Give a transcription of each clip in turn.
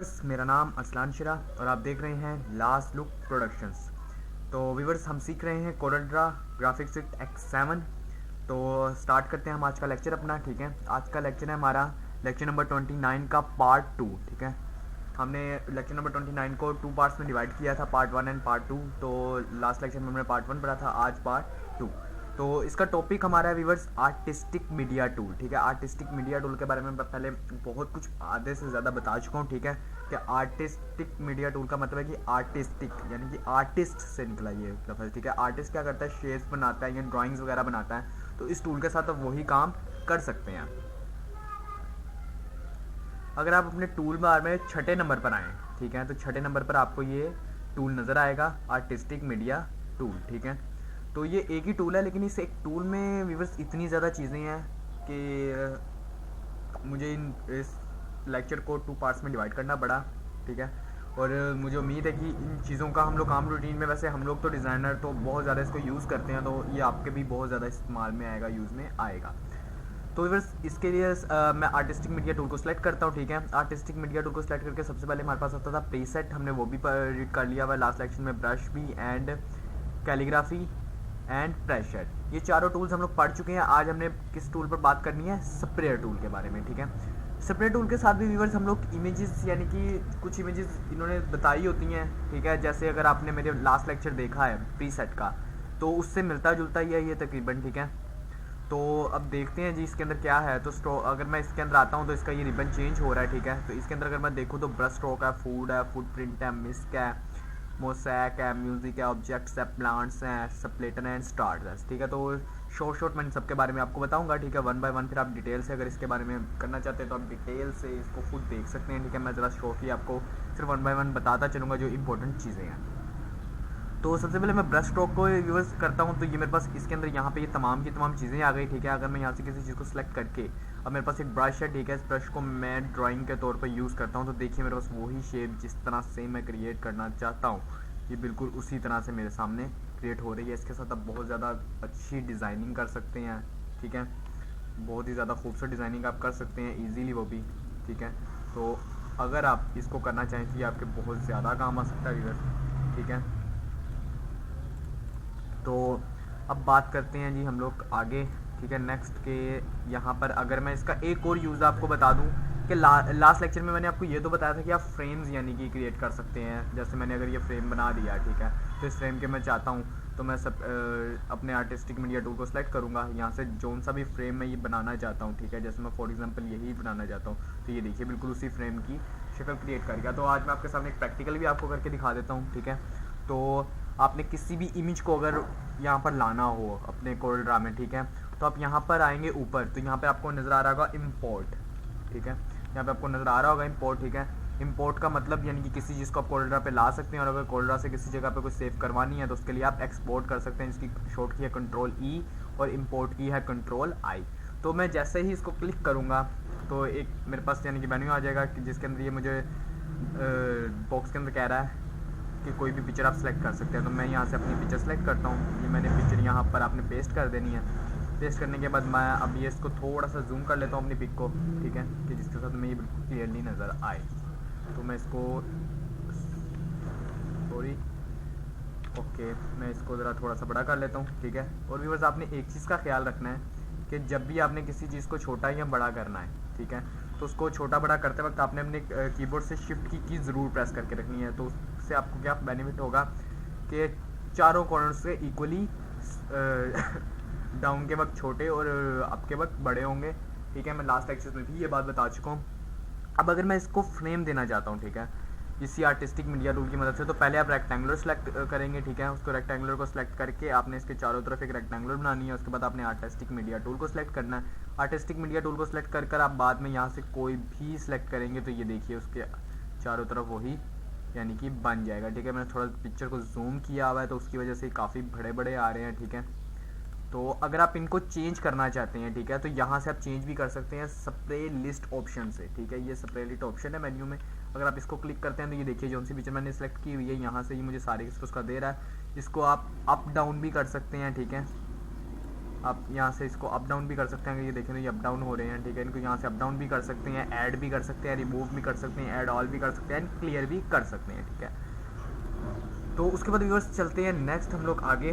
मेरा नाम असलान शिरा और आप देख रहे हैं लास्ट लुक प्रोडक्शंस। तो व्यूवर्स, हम सीख रहे हैं कोरलड्रा ग्राफिक्स विद X7। तो स्टार्ट करते हैं हम आज का लेक्चर अपना। ठीक है, आज का लेक्चर है हमारा लेक्चर नंबर 29 का पार्ट 2। ठीक है, हमने लेक्चर नंबर 29 को 2 पार्ट्स में डिवाइड किया था, पार्ट 1 एंड पार्ट 2। तो लास्ट लेक्चर में हमने पार्ट 1 पढ़ा था, आज पार्ट 2। तो इसका टॉपिक हमारा है व्यूवर्स आर्टिस्टिक मीडिया टूल। ठीक है, आर्टिस्टिक मीडिया टूल के बारे में मैं पहले बहुत कुछ आधे से ज़्यादा बता चुका हूँ। ठीक है, कि आर्टिस्टिक मीडिया टूल का मतलब है कि आर्टिस्टिक यानी कि आर्टिस्ट से निकला ये लफ्ज़। ठीक है, आर्टिस्ट क्या करता है, शेड्स बनाता है या ड्राइंग्स वगैरह बनाता है। तो इस टूल के साथ आप वही काम कर सकते हैं। अगर आप अपने टूल बार में छठे नंबर पर आएँ, ठीक है, तो छठे नंबर पर आपको ये टूल नज़र आएगा, आर्टिस्टिक मीडिया टूल। ठीक है, तो ये एक ही टूल है, लेकिन इस एक टूल में व्यूअर्स इतनी ज़्यादा चीज़ें हैं कि मुझे इस लेक्चर को 2 पार्ट्स में डिवाइड करना पड़ा। ठीक है, और मुझे उम्मीद है कि इन चीज़ों का हम लोग आम रूटीन में, वैसे हम लोग तो डिज़ाइनर तो बहुत ज़्यादा इसको यूज़ करते हैं, तो ये आपके भी बहुत ज़्यादा इस्तेमाल में आएगा, यूज़ में आएगा। तो व्यूअर्स, इसके लिए मैं आर्टिस्टिक मीडिया टूल को सिलेक्ट करता हूँ। ठीक है, आर्टिस्टिक मीडिया टूल को सिलेक्ट करके सबसे पहले हमारे पास आता था प्रीसेट, हमने वो भी रीड कर लिया हुआ लास्ट लेक्चर में, ब्रश भी एंड कैलीग्राफी एंड प्रेशर। ये चारों टूल्स हम लोग पढ़ चुके हैं। आज हमने किस टूल पर बात करनी है, स्प्रेयर टूल के बारे में। ठीक है, स्प्रेयर टूल के साथ भी व्यूअर्स हम लोग इमेजेस, यानी कि कुछ इमेजेस इन्होंने बताई होती हैं। ठीक है, जैसे अगर आपने मेरे लास्ट लेक्चर देखा है प्रीसेट का, तो उससे मिलता जुलता ही है ये तकरीबन। ठीक है, तो अब देखते हैं जी इसके अंदर क्या है। तो अगर मैं इसके अंदर आता हूँ तो इसका ये रिबन चेंज हो रहा है। ठीक है, तो इसके अंदर अगर मैं देखूँ तो ब्रश स्ट्रोक है, फुट प्रिंट है, मिस्क है, मोसैक है, म्यूजिक है, ऑब्जेक्ट्स है, प्लांट्स हैं, स्प्लिटर एंड स्टार्स। ठीक है, तो शॉर्ट मैं इन सब के बारे में आपको बताऊंगा। ठीक है, 1 बाय 1 फिर आप डिटेल से अगर इसके बारे में करना चाहते हैं तो आप डिटेल से इसको खुद देख सकते हैं। ठीक है, मैं ज़रा शॉर्टली आपको सिर्फ 1 बाय 1 बताता चलूँगा जो इंपॉर्टेंट चीज़ें हैं। तो सबसे पहले मैं ब्रश स्ट्रोक को यूज़ करता हूँ, तो ये मेरे पास इसके अंदर यहाँ पे ये तमाम की तमाम चीज़ें आ गई। ठीक है, अगर मैं यहाँ से किसी चीज़ को सिलेक्ट करके, अब मेरे पास एक ब्रश है। ठीक है, इस ब्रश को मैं ड्राइंग के तौर पर यूज़ करता हूँ, तो देखिए मेरे पास वही शेप जिस तरह से मैं क्रिएट करना चाहता हूँ, ये बिल्कुल उसी तरह से मेरे सामने क्रिएट हो रही है। इसके साथ आप बहुत ज़्यादा अच्छी डिज़ाइनिंग कर सकते हैं। ठीक है, बहुत ही ज़्यादा खूबसूरत डिज़ाइनिंग आप कर सकते हैं ईजीली, वो भी। ठीक है, तो अगर आप इसको करना चाहें तो ये आपके बहुत ज़्यादा काम आ सकता है इधर। ठीक है, तो अब बात करते हैं जी हम लोग आगे। ठीक है, नेक्स्ट के यहाँ पर अगर मैं इसका एक और यूज़ आपको बता दूँ कि लास्ट लेक्चर में मैंने आपको ये तो बताया था कि आप फ्रेम्स यानी कि क्रिएट कर सकते हैं। जैसे मैंने अगर ये फ्रेम बना दिया, ठीक है, तो इस फ्रेम के मैं चाहता हूँ तो मैं अपने आर्टिस्टिक मीडिया टूल को सिलेक्ट करूँगा, यहाँ से जोन सा भी फ्रेम मैं ये बनाना चाहता हूँ। ठीक है, जैसे मैं फॉर एग्जांपल यही बनाना चाहता हूँ, तो ये देखिए बिल्कुल उसी फ्रेम की शक्ल क्रिएट कर गया। तो आज मैं आपके सामने एक प्रैक्टिकल भी आपको करके दिखा देता हूँ। ठीक है, तो आपने किसी भी इमेज को अगर यहाँ पर लाना हो अपने कोरलड्रा में, ठीक है, तो आप यहाँ पर आएंगे ऊपर, तो यहाँ पे आपको नज़र आ रहा होगा इम्पोर्ट। ठीक है, यहाँ पे आपको नज़र आ रहा होगा इम्पोर्ट। ठीक है, इम्पोर्ट का मतलब यानी कि किसी चीज़ को आप कोरलड्रा पे ला सकते हैं, और अगर कोरलड्रा से किसी जगह पे कोई सेव करवानी है तो उसके लिए आप एक्सपोर्ट कर सकते हैं, जिसकी शॉर्ट की है Ctrl+E और इम्पोर्ट की है Ctrl+I। तो मैं जैसे ही इसको क्लिक करूँगा तो एक मेरे पास यानी कि मेन्यू आ जाएगा कि जिसके अंदर ये मुझे बॉक्स के अंदर कह रहा है कि कोई भी पिक्चर आप सेलेक्ट कर सकते हैं। तो मैं यहाँ से अपनी पिक्चर सेलेक्ट करता हूँ। ये मैंने पिक्चर यहाँ पर आपने पेस्ट कर देनी है। पेस्ट करने के बाद मैं अब ये इसको थोड़ा सा जूम कर लेता हूँ अपनी पिक को। ठीक है, कि जिसके साथ में ये बिल्कुल क्लियरली नज़र आए। तो मैं इसको सॉरी ओके, मैं इसको ज़रा थोड़ा सा बड़ा कर लेता हूँ। ठीक है, और भी बस आपने एक चीज़ का ख्याल रखना है कि जब भी आपने किसी चीज़ को छोटा या बड़ा करना है, ठीक है, तो उसको छोटा बड़ा करते वक्त आपने अपने कीबोर्ड से शिफ्ट की ज़रूर प्रेस करके रखनी है। तो उससे आपको क्या बेनिफिट होगा कि चारों कॉर्नर से इक्वली डाउन के वक्त छोटे और अप के वक्त बड़े होंगे। ठीक है, मैं लास्ट लेक्चर में भी ये बात बता चुका हूँ। अब अगर मैं इसको फ्रेम देना चाहता हूँ, ठीक है, इसी आर्टिस्टिक मीडिया टूल की मदद से, तो पहले आप रेक्टेंगुलर सेलेक्ट करेंगे। ठीक है, उसको रेक्टेंगुलर को सिलेक्ट करके आपने इसके चारों तरफ एक रेक्टेंगुलर बनानी है। उसके बाद आपने आर्टिस्टिक मीडिया टूल को सिलेक्ट करना है। आर्टिस्टिक मीडिया टूल को सिलेक्ट कर आप बाद में यहाँ से कोई भी सिलेक्ट करेंगे तो ये देखिए उसके चारों तरफ वही यानी कि बन जाएगा। ठीक है, मैंने थोड़ा पिक्चर को जूम किया हुआ है तो उसकी वजह से काफ़ी बड़े बड़े आ रहे हैं। ठीक है, तो अगर आप इनको चेंज करना चाहते हैं, ठीक है, तो यहाँ से आप चेंज भी कर सकते हैं स्प्रे लिस्ट ऑप्शन से। ठीक है, ये स्प्रे लिस्ट ऑप्शन है मेन्यू में, अगर आप इसको क्लिक करते हैं तो ये देखिए जो सी पिक्चर मैंने सेलेक्ट की हुई है यहाँ से ये मुझे सारे उसका दे रहा है। इसको आप अप डाउन भी कर सकते हैं। ठीक है, आप यहाँ से इसको अप डाउन भी कर सकते हैं। अगर ये देखें तो ये अप डाउन हो रहे हैं, ठीक है। इनको यहाँ से अप डाउन भी कर सकते हैं, ऐड भी कर सकते हैं, रिमूव भी कर सकते हैं, ऐड ऑल भी कर सकते हैं, एंड क्लियर भी कर सकते हैं, ठीक है। तो उसके बाद व्यूअर्स चलते हैं नेक्स्ट हम लोग आगे।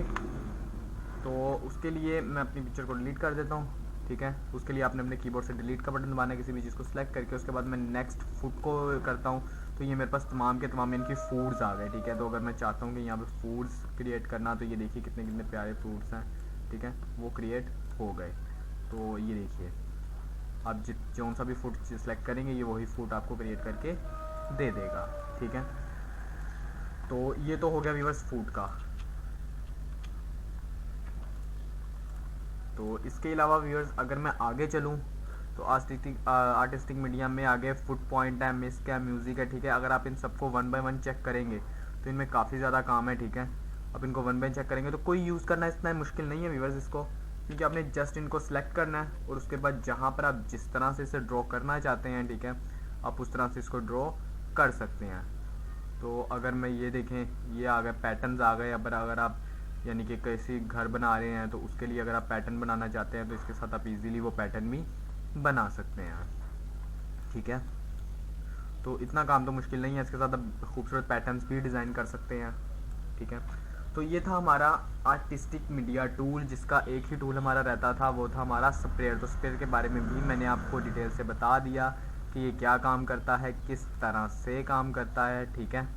तो उसके लिए मैं अपनी पिक्चर को डिलीट कर देता हूँ, ठीक है। उसके लिए आपने अपने कीबोर्ड से डिलीट का बटन दबाना है, किसी भी चीज़ को सिलेक्ट करके। उसके बाद मैं नेक्स्ट फूड को करता हूँ, तो ये मेरे पास तमाम के तमाम इनकी फूड्स आ गए, ठीक है। तो अगर मैं चाहता हूँ कि यहाँ पे फूड्स क्रिएट करना, तो ये देखिए कितने कितने प्यारे फ्रूट्स हैं, ठीक है, वो क्रिएट हो गए। तो ये देखिए आप जो सा भी फूड सेलेक्ट करेंगे ये वही फूड आपको क्रिएट करके दे देगा, ठीक है। तो ये तो हो गया व्यूअर्स फूड का। तो इसके अलावा व्यूअर्स अगर मैं आगे चलूँ तो आर्टिस्टिक मीडिया में आगे फुट पॉइंट है, मिस्क है, म्यूज़िक है, ठीक है। अगर आप इन सबको वन बाय वन चेक करेंगे तो इनमें काफ़ी ज़्यादा काम है, ठीक है। आप इनको वन बाय चेक करेंगे तो कोई यूज़ करना इतना मुश्किल नहीं है व्यूअर्स इसको, क्योंकि आपने जस्ट इनको सेलेक्ट करना है और उसके बाद जहाँ पर आप जिस तरह से इसे ड्रॉ करना चाहते हैं, ठीक है, आप उस तरह से इसको ड्रॉ कर सकते हैं। तो अगर मैं ये देखें, ये आ गए पैटर्न्स आ गए। अगर आप यानी कि कैसी घर बना रहे हैं तो उसके लिए अगर आप पैटर्न बनाना चाहते हैं तो इसके साथ आप इजीली वो पैटर्न भी बना सकते हैं, ठीक है। तो इतना काम तो मुश्किल नहीं है, इसके साथ आप खूबसूरत पैटर्न्स भी डिज़ाइन कर सकते हैं, ठीक है। तो ये था हमारा आर्टिस्टिक मीडिया टूल, जिसका एक ही टूल हमारा रहता था, वो था हमारा स्प्रेयर। तो स्प्रेयर के बारे में भी मैंने आपको डिटेल से बता दिया कि ये क्या काम करता है, किस तरह से काम करता है, ठीक है।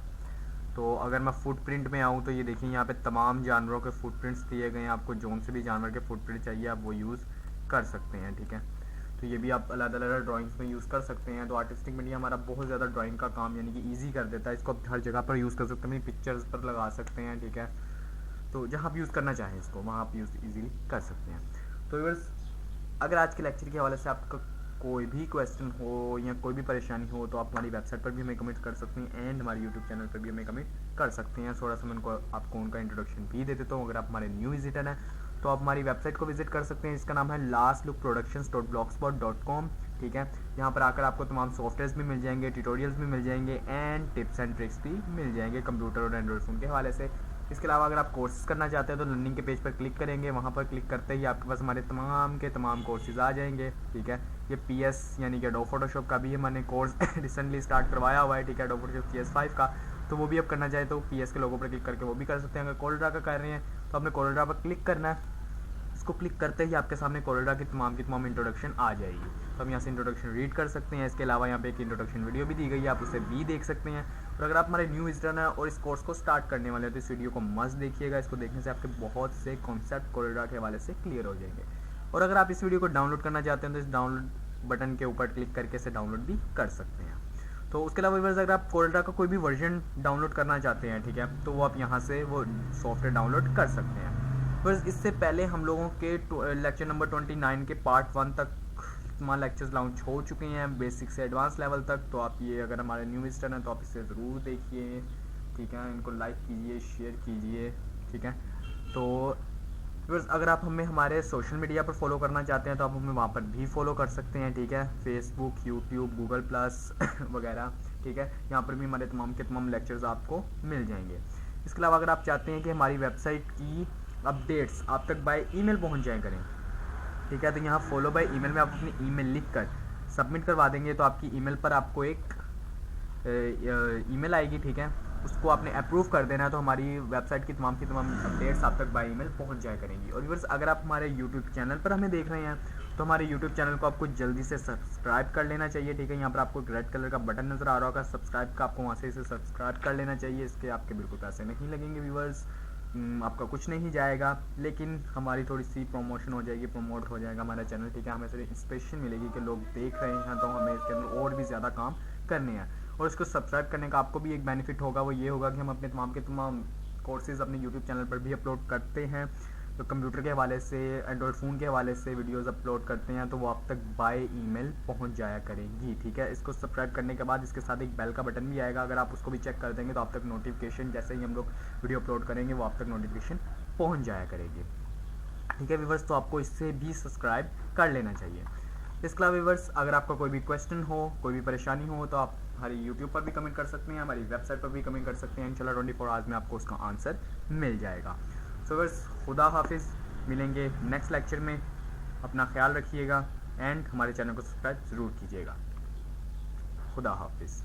तो अगर मैं फुटप्रिंट में आऊँ तो ये देखिए यहाँ पे तमाम जानवरों के फुटप्रिंट्स दिए गए हैं। आपको जोन से भी जानवर के फुटप्रिंट चाहिए आप वो यूज़ कर सकते हैं, ठीक है। तो ये भी आप अलग अलग ड्राइंग्स में यूज़ कर सकते हैं। तो आर्टिस्टिक मीडिया हमारा बहुत ज़्यादा ड्राइंग का काम यानी कि ईजी कर देता है। इसको आप हर जगह पर यूज़ कर सकते हैं, पिक्चर्स पर लगा सकते हैं, ठीक है। तो जहाँ आप यूज़ करना चाहें इसको वहाँ आप यूज़ ईजीली कर सकते हैं। तो व्यूअर्स अगर आज के लेक्चर के हवाले से आपका कोई भी क्वेश्चन हो या कोई भी परेशानी हो तो आप हमारी वेबसाइट पर भी हमें कमेंट कर सकते हैं एंड हमारे यूट्यूब चैनल पर भी हमें कमेंट कर सकते हैं। थोड़ा सा मैं आपको उनका इंट्रोडक्शन भी दे देता हूँ। अगर आप हमारे न्यू विजिटर हैं तो आप हमारी वेबसाइट को विजिट कर सकते हैं, इसका नाम है lastlookproductions.blogspot.com, ठीक है। यहाँ पर आकर आपको तमाम सॉफ्टवेयर्स भी मिल जाएंगे, ट्यूटोरियल्स भी मिल जाएंगे एंड टिप्स एंड ट्रिक्स भी मिल जाएंगे कंप्यूटर और एंड्रॉइड फ़ोन के हवाले से। इसके अलावा अगर आप कोर्सेज करना चाहते हैं तो लर्निंग के पेज पर क्लिक करेंगे, वहाँ पर क्लिक करते ही आपके पास हमारे तमाम के तमाम कोर्सेज आ जाएंगे, ठीक है। ये PS यानी कि एडोब फोटोशॉप का भी मैंने कोर्स रिसेंटली स्टार्ट करवाया हुआ है, ठीक है, एडोब फोटोशॉप CS5 का। तो वो भी आप करना चाहें तो PS के लोगों पर क्लिक करके वो भी कर सकते हैं। अगर कोरल ड्रा का कर रहे हैं तो आपने कोरल ड्रा पर क्लिक करना है, इसको क्लिक करते ही आपके सामने कोरल ड्रा की तमाम इंट्रोडक्शन आ जाएगी। तो हम यहाँ से इंट्रोडक्शन रीड कर सकते हैं। इसके अलावा यहाँ पे एक इंट्रोडक्शन वीडियो भी दी गई है, आप उसे भी देख सकते हैं। और अगर आप हमारे न्यू विजिटर हैं और इस कोर्स को स्टार्ट करने वाले हैं तो इस वीडियो को मस्त देखिएगा। इसको देखने से आपके बहुत से कॉन्सेप्ट कोरल ड्रा के हवाले से क्लियर हो जाएंगे। और अगर आप इस वीडियो को डाउनलोड करना चाहते हैं तो इस डाउनलोड बटन के ऊपर क्लिक करके इसे डाउनलोड भी कर सकते हैं। तो उसके अलावा अगर आप कोरल ड्रा का कोई भी वर्जन डाउनलोड करना चाहते हैं, ठीक है, तो वो आप यहाँ से वो सॉफ्टवेयर डाउनलोड कर सकते हैं। बस इससे पहले हम लोगों के लेक्चर नंबर 29 के पार्ट 1 तक तमाम लेक्चर्स लॉन्च हो चुके हैं, बेसिक से एडवांस लेवल तक। तो आप ये अगर हमारे न्यू विजिटर हैं तो आप इसे ज़रूर देखिए, ठीक है। इनको लाइक कीजिए, शेयर कीजिए, ठीक है। तो बस अगर आप हमें हमारे सोशल मीडिया पर फॉलो करना चाहते हैं तो आप हमें वहाँ पर भी फॉलो कर सकते हैं, ठीक है। फेसबुक, यूट्यूब, गूगल प्लस वगैरह, ठीक है। यहाँ पर भी हमारे तमाम के तमाम लेक्चर्स आपको मिल जाएंगे। इसके अलावा अगर आप चाहते हैं कि हमारी वेबसाइट की अपडेट्स आप तक बाय ईमेल पहुंच जाए करें, ठीक है, तो यहाँ फॉलो बाय ईमेल में आप अपनी ईमेल लिख कर सबमिट करवा देंगे तो आपकी ईमेल पर आपको एक ईमेल आएगी, ठीक है। उसको आपने अप्रूव कर देना है तो हमारी वेबसाइट की तमाम अपडेट्स आप तक बाय ईमेल पहुंच जाया करेंगी। और व्यूअर्स अगर आप हमारे यूट्यूब चैनल पर हमें देख रहे हैं तो हमारे यूट्यूब चैनल को आपको जल्दी से सब्सक्राइब कर लेना चाहिए, ठीक है। यहाँ पर आपको रेड कलर का बटन नज़र आ रहा होगा सब्सक्राइब का, आपको वहाँ से इसे सब्सक्राइब कर लेना चाहिए। इसके आपके बिल्कुल पैसे नहीं लगेंगे व्यूअर्स, आपका कुछ नहीं जाएगा, लेकिन हमारी थोड़ी सी प्रमोशन हो जाएगी, प्रमोट हो जाएगा हमारा चैनल, ठीक है। हमें थोड़ी इंस्पिरेशन मिलेगी कि लोग देख रहे हैं तो हमें इसके अंदर और भी ज़्यादा काम करने हैं। और इसको सब्सक्राइब करने का आपको भी एक बेनिफिट होगा, वो ये होगा कि हम अपने तमाम के तमाम कोर्सेज़ अपने यूट्यूब चैनल पर भी अपलोड करते हैं। तो कंप्यूटर के हवाले से, एंड्रॉयड फ़ोन के हवाले से वीडियोस अपलोड करते हैं तो वो आप तक बाय ईमेल पहुंच जाया करेंगी, ठीक है। इसको सब्सक्राइब करने के बाद इसके साथ एक बेल का बटन भी आएगा, अगर आप उसको भी चेक कर देंगे तो आप तक नोटिफिकेशन जैसे ही हम लोग वीडियो अपलोड करेंगे वो आप तक नोटिफिकेशन पहुँच जाया करेगी, ठीक है व्यूअर्स। तो आपको इससे भी सब्सक्राइब कर लेना चाहिए। इसके अलावा व्यूअर्स अगर आपका कोई भी क्वेश्चन हो, कोई भी परेशानी हो तो आप हमारी यूट्यूब पर भी कमेंट कर सकते हैं, हमारी वेबसाइट पर भी कमेंट कर सकते हैं। इंशाल्लाह 24 आवर्स में आपको उसका आंसर मिल जाएगा। सो व्यूअर्स खुदा हाफिज़। मिलेंगे नेक्स्ट लेक्चर में। अपना ख्याल रखिएगा एंड हमारे चैनल को सब्सक्राइब ज़रूर कीजिएगा। खुदा हाफिज़।